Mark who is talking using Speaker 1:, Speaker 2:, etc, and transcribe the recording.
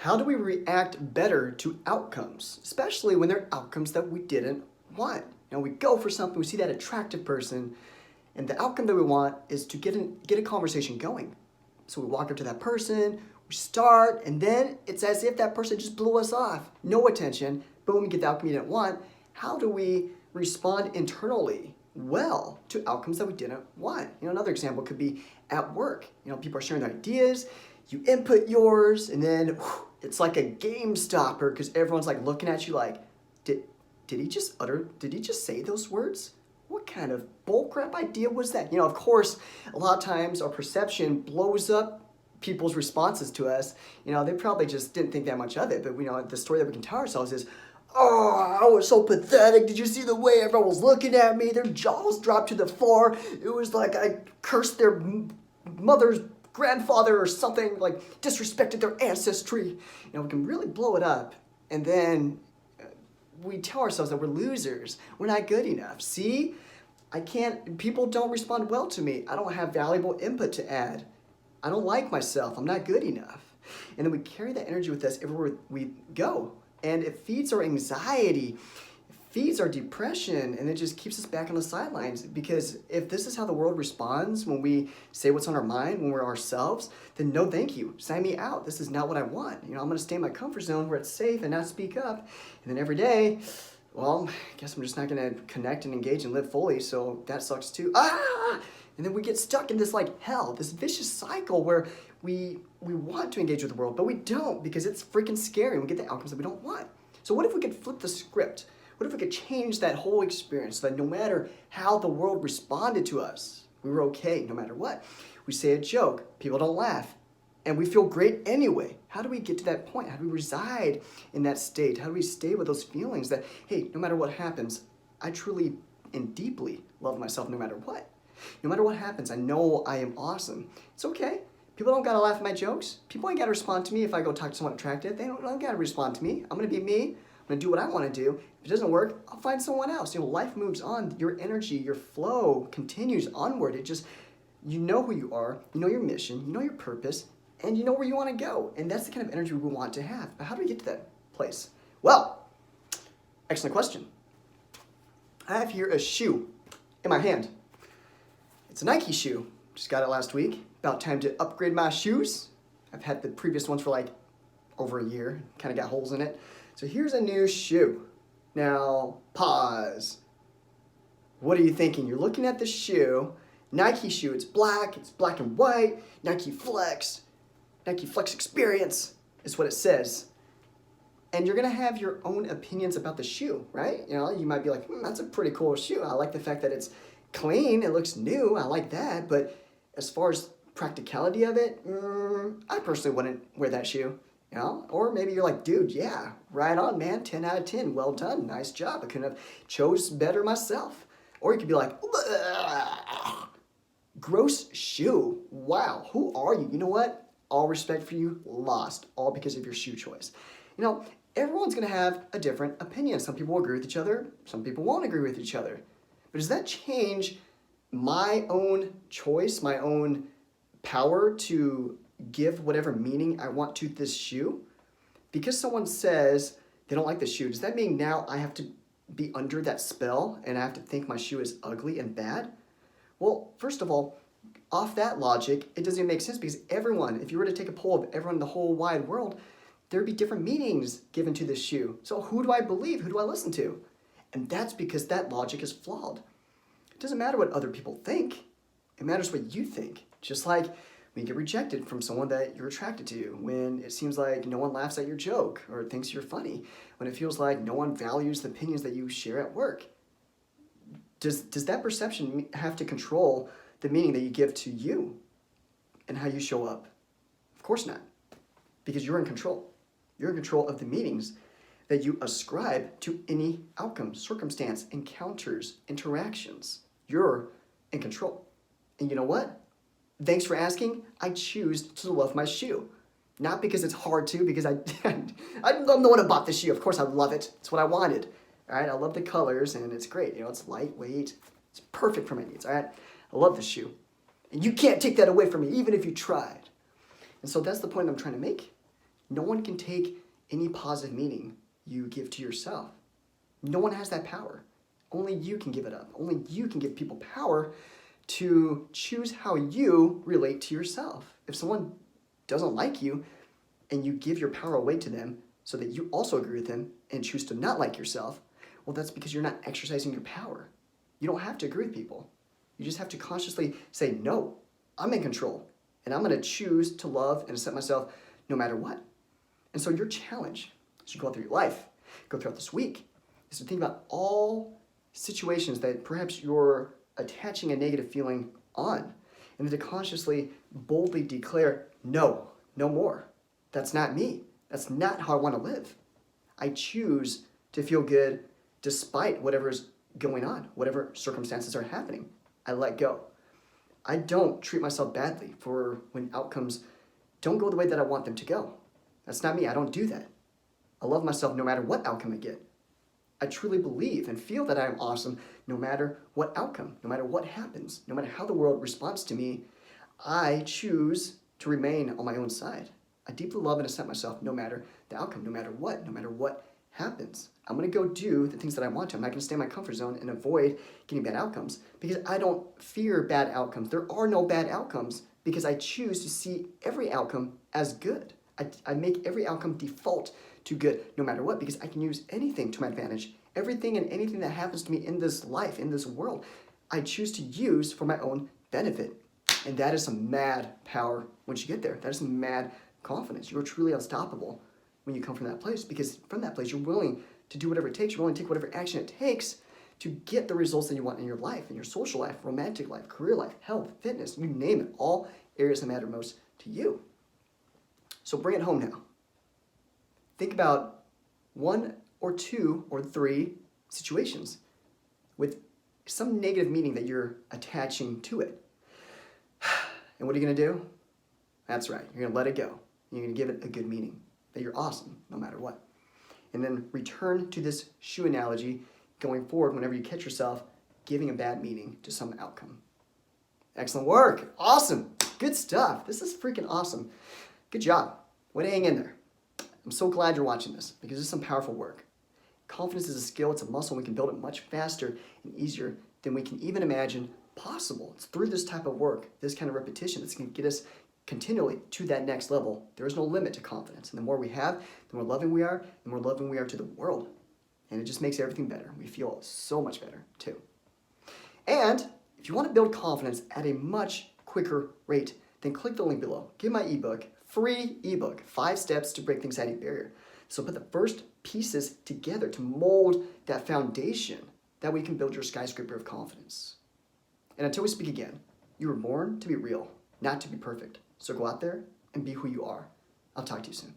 Speaker 1: How do we react better to outcomes, especially when they're outcomes that we didn't want? We go for something, we see that attractive person, and the outcome that we want is to get a conversation going. So we walk up to that person, we start, and then it's as if that person just blew us off. No attention, boom, we get the outcome you didn't want. How do we respond internally well to outcomes that we didn't want? Another example could be at work. People are sharing their ideas, you input yours, and then it's like a game stopper because everyone's like looking at you like, did he just say those words? What kind of bullcrap idea was that? Of course, a lot of times our perception blows up people's responses to us. They probably just didn't think that much of it, but the story that we can tell ourselves is, oh, I was so pathetic. Did you see the way everyone was looking at me? Their jaws dropped to the floor. It was like I cursed their mother's grandfather or something, like disrespected their ancestry. We can really blow it up, and then we tell ourselves that we're losers. We're not good enough. See, people don't respond well to me. I don't have valuable input to add. I don't like myself. I'm not good enough. And then we carry that energy with us everywhere we go. And it feeds our anxiety, it feeds our depression, and it just keeps us back on the sidelines. Because if this is how the world responds when we say what's on our mind, when we're ourselves, then no thank you. Sign me out. This is not what I want. I'm going to stay in my comfort zone where it's safe and not speak up. And then every day, well, I guess I'm just not going to connect and engage and live fully, so that sucks too. And then we get stuck in this like hell, this vicious cycle where we want to engage with the world, but we don't because it's freaking scary and we get the outcomes that we don't want. So what if we could flip the script? What if we could change that whole experience so that no matter how the world responded to us, we were okay no matter what? We say a joke, people don't laugh, and we feel great anyway. How do we get to that point? How do we reside in that state? How do we stay with those feelings that, hey, no matter what happens, I truly and deeply love myself no matter what? No matter what happens, I know I am awesome. It's okay. People don't gotta laugh at my jokes. People ain't gotta respond to me if I go talk to someone attractive. They don't gotta respond to me. I'm gonna be me. I'm gonna do what I wanna do. If it doesn't work, I'll find someone else. Life moves on. Your energy, your flow continues onward. It just, you know who you are, you know your mission, you know your purpose, and you know where you wanna go. And that's the kind of energy we want to have. But how do we get to that place? Well, excellent question. I have here a shoe in my hand. It's a Nike shoe. Just got it last week. About time to upgrade my shoes. I've had the previous ones for like over a year. Kind of got holes in it. So here's a new shoe. Now, pause. What are you thinking? You're looking at the shoe. Nike shoe. It's black and white. Nike Flex Experience is what it says. And you're going to have your own opinions about the shoe, right? You might be like, that's a pretty cool shoe. I like the fact that it's clean, it looks new, I like that, but as far as practicality of it, I personally wouldn't wear that shoe, Or maybe you're like, dude, yeah, right on, man, 10 out of 10, well done, nice job, I couldn't have chose better myself. Or you could be like, gross shoe, wow, who are you? You know what? All respect for you, lost, all because of your shoe choice. Everyone's gonna have a different opinion. Some people will agree with each other, some people won't agree with each other. But does that change my own choice, my own power to give whatever meaning I want to this shoe? Because someone says they don't like the shoe, does that mean now I have to be under that spell and I have to think my shoe is ugly and bad? Well, first of all, off that logic, it doesn't even make sense because everyone, if you were to take a poll of everyone in the whole wide world, there'd be different meanings given to this shoe. So who do I believe? Who do I listen to? And that's because that logic is flawed. It doesn't matter what other people think. It matters what you think. Just like when you get rejected from someone that you're attracted to, when it seems like no one laughs at your joke or thinks you're funny, when it feels like no one values the opinions that you share at work. Does that perception have to control the meaning that you give to you and how you show up? Of course not, because you're in control. You're in control of the meanings that you ascribe to any outcome, circumstance, encounters, interactions. You're in control. And you know what? Thanks for asking. I choose to love my shoe. Not because it's hard to, because I'm the one who bought the shoe. Of course I love it. It's what I wanted. All right, I love the colors and it's great. It's lightweight. It's perfect for my needs. All right, I love the shoe. And you can't take that away from me, even if you tried. And so that's the point I'm trying to make. No one can take any positive meaning you give to yourself. No one has that power. Only you can give it up. Only you can give people power to choose how you relate to yourself. If someone doesn't like you and you give your power away to them so that you also agree with them and choose to not like yourself, well, that's because you're not exercising your power. You don't have to agree with people. You just have to consciously say, no, I'm in control, and I'm going to choose to love and accept myself no matter what. And so your challenge as you go through your life, go throughout this week, is to think about all situations that perhaps you're attaching a negative feeling on, and then to consciously, boldly declare, no, no more. That's not me. That's not how I want to live. I choose to feel good despite whatever is going on, whatever circumstances are happening. I let go. I don't treat myself badly for when outcomes don't go the way that I want them to go. That's not me. I don't do that. I love myself no matter what outcome I get. I truly believe and feel that I am awesome no matter what outcome, no matter what happens, no matter how the world responds to me. I choose to remain on my own side. I deeply love and accept myself no matter the outcome, no matter what happens. I'm going to go do the things that I want to. I'm not going to stay in my comfort zone and avoid getting bad outcomes because I don't fear bad outcomes. There are no bad outcomes because I choose to see every outcome as good. I make every outcome default to good no matter what because I can use anything to my advantage. Everything and anything that happens to me in this life, in this world, I choose to use for my own benefit. And that is some mad power once you get there. That is some mad confidence. You are truly unstoppable when you come from that place because from that place, you're willing to do whatever it takes. You're willing to take whatever action it takes to get the results that you want in your life, in your social life, romantic life, career life, health, fitness, you name it, all areas that matter most to you. So bring it home now. Think about 1 or 2 or 3 situations with some negative meaning that you're attaching to it. And what are you going to do? That's right. You're going to let it go. You're going to give it a good meaning, that you're awesome no matter what. And then return to this shoe analogy going forward whenever you catch yourself giving a bad meaning to some outcome. Excellent work. Awesome. Good stuff. This is freaking awesome. Good job. Way to hang in there. I'm so glad you're watching this because this is some powerful work. Confidence is a skill. It's a muscle. We can build it much faster and easier than we can even imagine possible. It's through this type of work, this kind of repetition, that's going to get us continually to that next level. There is no limit to confidence. And the more we have, the more loving we are, the more loving we are to the world. And it just makes everything better. We feel so much better too. And if you want to build confidence at a much quicker rate, then click the link below. Get my ebook, free ebook, 5 steps to break the anxiety barrier. So put the first pieces together to mold that foundation that we can build your skyscraper of confidence. And until we speak again, you were born to be real, not to be perfect. So go out there and be who you are. I'll talk to you soon.